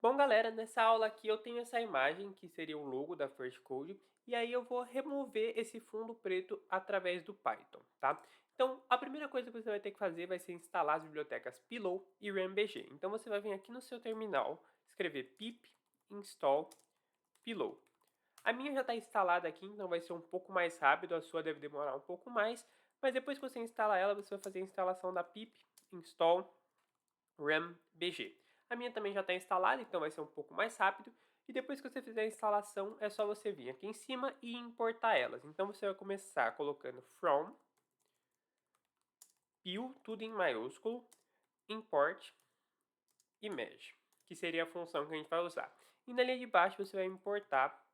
Bom, galera, nessa aula aqui eu tenho essa imagem que seria o logo da First Code e aí eu vou remover esse fundo preto através do Python, tá? Então, a primeira coisa que você vai ter que fazer vai ser instalar as bibliotecas Pillow e RamBG. Então, você vai vir aqui no seu terminal, escrever pip install Pillow. A minha já está instalada aqui, então vai ser um pouco mais rápido, a sua deve demorar um pouco mais, mas depois que você instalar ela, você vai fazer a instalação da pip install RamBG. A minha também já está instalada, então vai ser um pouco mais rápido. E depois que você fizer a instalação, é só você vir aqui em cima e importar elas. Então você vai começar colocando from, pil, tudo em maiúsculo, import image, que seria a função que a gente vai usar. E na linha de baixo você vai importar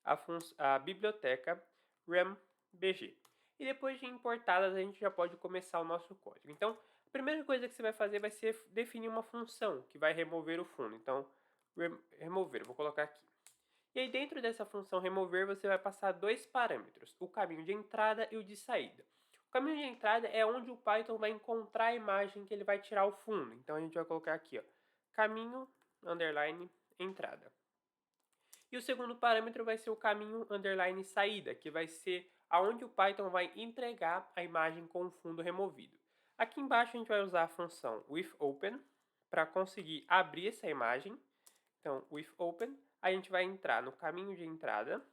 a biblioteca rambg. E depois de importadas, a gente já pode começar o nosso código. Então, a primeira coisa que você vai fazer vai ser definir uma função que vai remover o fundo. Então, remover, vou colocar aqui. E aí, dentro dessa função remover, você vai passar dois parâmetros, o caminho de entrada e o de saída. O caminho de entrada é onde o Python vai encontrar a imagem que ele vai tirar o fundo. Então, a gente vai colocar aqui, ó, caminho, underline, entrada. E o segundo parâmetro vai ser o caminho underline saída, que vai ser aonde o Python vai entregar a imagem com o fundo removido. Aqui embaixo a gente vai usar a função withOpen para conseguir abrir essa imagem. Então, withOpen, a gente vai entrar no caminho de entrada,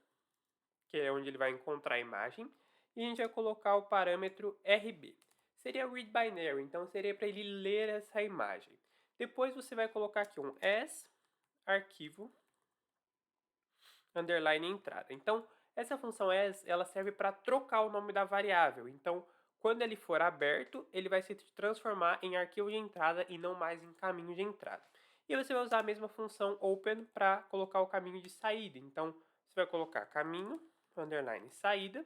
que é onde ele vai encontrar a imagem, e a gente vai colocar o parâmetro RB. Seria read binary, então seria para ele ler essa imagem. Depois você vai colocar aqui um as arquivo underline entrada. Então, essa função as, ela serve para trocar o nome da variável. Então, quando ele for aberto, ele vai se transformar em arquivo de entrada e não mais em caminho de entrada. E você vai usar a mesma função open para colocar o caminho de saída. Então, você vai colocar caminho, underline saída,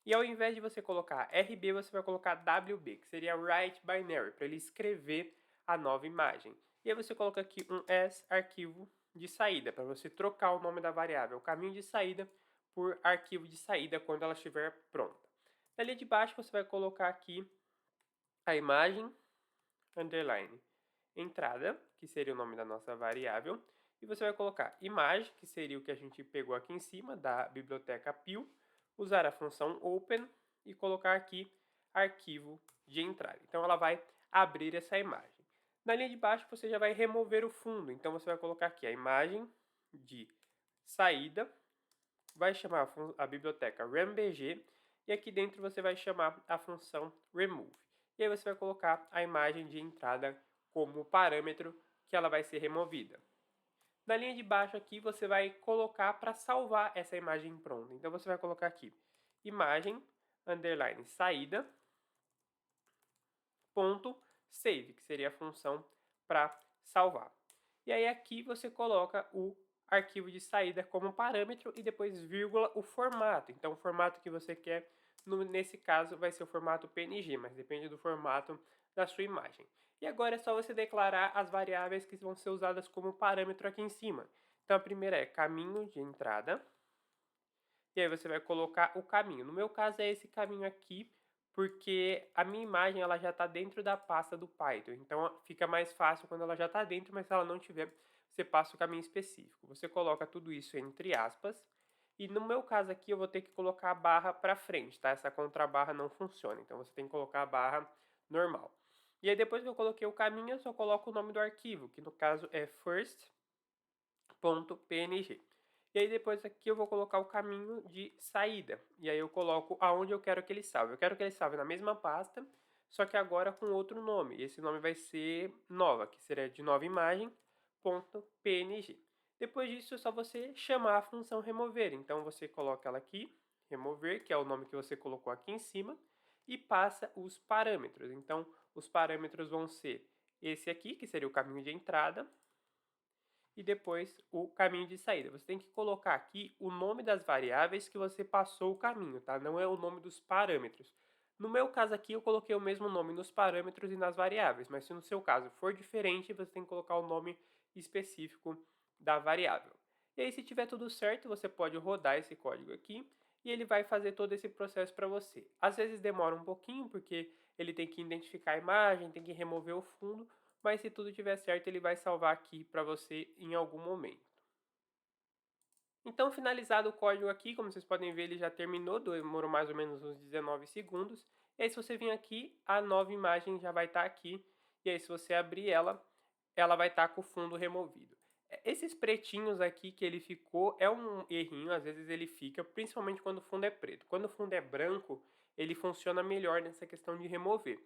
e ao invés de você colocar RB, você vai colocar WB, que seria write binary, para ele escrever a nova imagem. E aí você coloca aqui um as arquivo de saída, para você trocar o nome da variável caminho de saída por arquivo de saída quando ela estiver pronta. Na linha de baixo você vai colocar aqui a imagem, underline, entrada, que seria o nome da nossa variável, e você vai colocar imagem, que seria o que a gente pegou aqui em cima da biblioteca pil, usar a função open e colocar aqui arquivo de entrada. Então ela vai abrir essa imagem. Na linha de baixo você já vai remover o fundo, então você vai colocar aqui a imagem de saída, vai chamar a biblioteca rambg e aqui dentro você vai chamar a função remove. E aí você vai colocar a imagem de entrada como parâmetro que ela vai ser removida. Na linha de baixo aqui você vai colocar para salvar essa imagem pronta. Então você vai colocar aqui imagem underline saída ponto save, que seria a função para salvar. E aí aqui você coloca o arquivo de saída como parâmetro e depois vírgula o formato. Então o formato que você quer, nesse caso vai ser o formato PNG, mas depende do formato da sua imagem. E agora é só você declarar as variáveis que vão ser usadas como parâmetro aqui em cima. Então a primeira é caminho de entrada, e aí você vai colocar o caminho. No meu caso é esse caminho aqui, porque a minha imagem ela já está dentro da pasta do Python. Então fica mais fácil quando ela já está dentro, mas se ela não tiver, você passa o caminho específico. Você coloca tudo isso entre aspas. E no meu caso aqui eu vou ter que colocar a barra para frente, tá? Essa contrabarra não funciona, então você tem que colocar a barra normal. E aí depois que eu coloquei o caminho, eu só coloco o nome do arquivo, que no caso é first.png. E aí depois aqui eu vou colocar o caminho de saída. E aí eu coloco aonde eu quero que ele salve. Eu quero que ele salve na mesma pasta, só que agora com outro nome. E esse nome vai ser nova, que seria de nova imagem.png. Depois disso é só você chamar a função remover. Então você coloca ela aqui, remover, que é o nome que você colocou aqui em cima, e passa os parâmetros. Então os parâmetros vão ser esse aqui, que seria o caminho de entrada, e depois o caminho de saída. Você tem que colocar aqui o nome das variáveis que você passou o caminho, tá? Não é o nome dos parâmetros. No meu caso aqui, eu coloquei o mesmo nome nos parâmetros e nas variáveis, mas se no seu caso for diferente, você tem que colocar o nome específico da variável. E aí, se tiver tudo certo, você pode rodar esse código aqui e ele vai fazer todo esse processo para você. Às vezes demora um pouquinho, porque ele tem que identificar a imagem, tem que remover o fundo, mas se tudo estiver certo, ele vai salvar aqui para você em algum momento. Então, finalizado o código aqui, como vocês podem ver, ele já terminou, demorou mais ou menos uns 19 segundos. E aí, se você vir aqui, a nova imagem já vai estar aqui. E aí, se você abrir ela, ela vai estar com o fundo removido. Esses pretinhos aqui que ele ficou é um errinho, às vezes ele fica, principalmente quando o fundo é preto. Quando o fundo é branco, ele funciona melhor nessa questão de remover.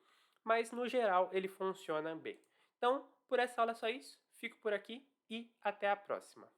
Mas, no geral, ele funciona bem. Então, por essa aula é só isso. Fico por aqui e até a próxima.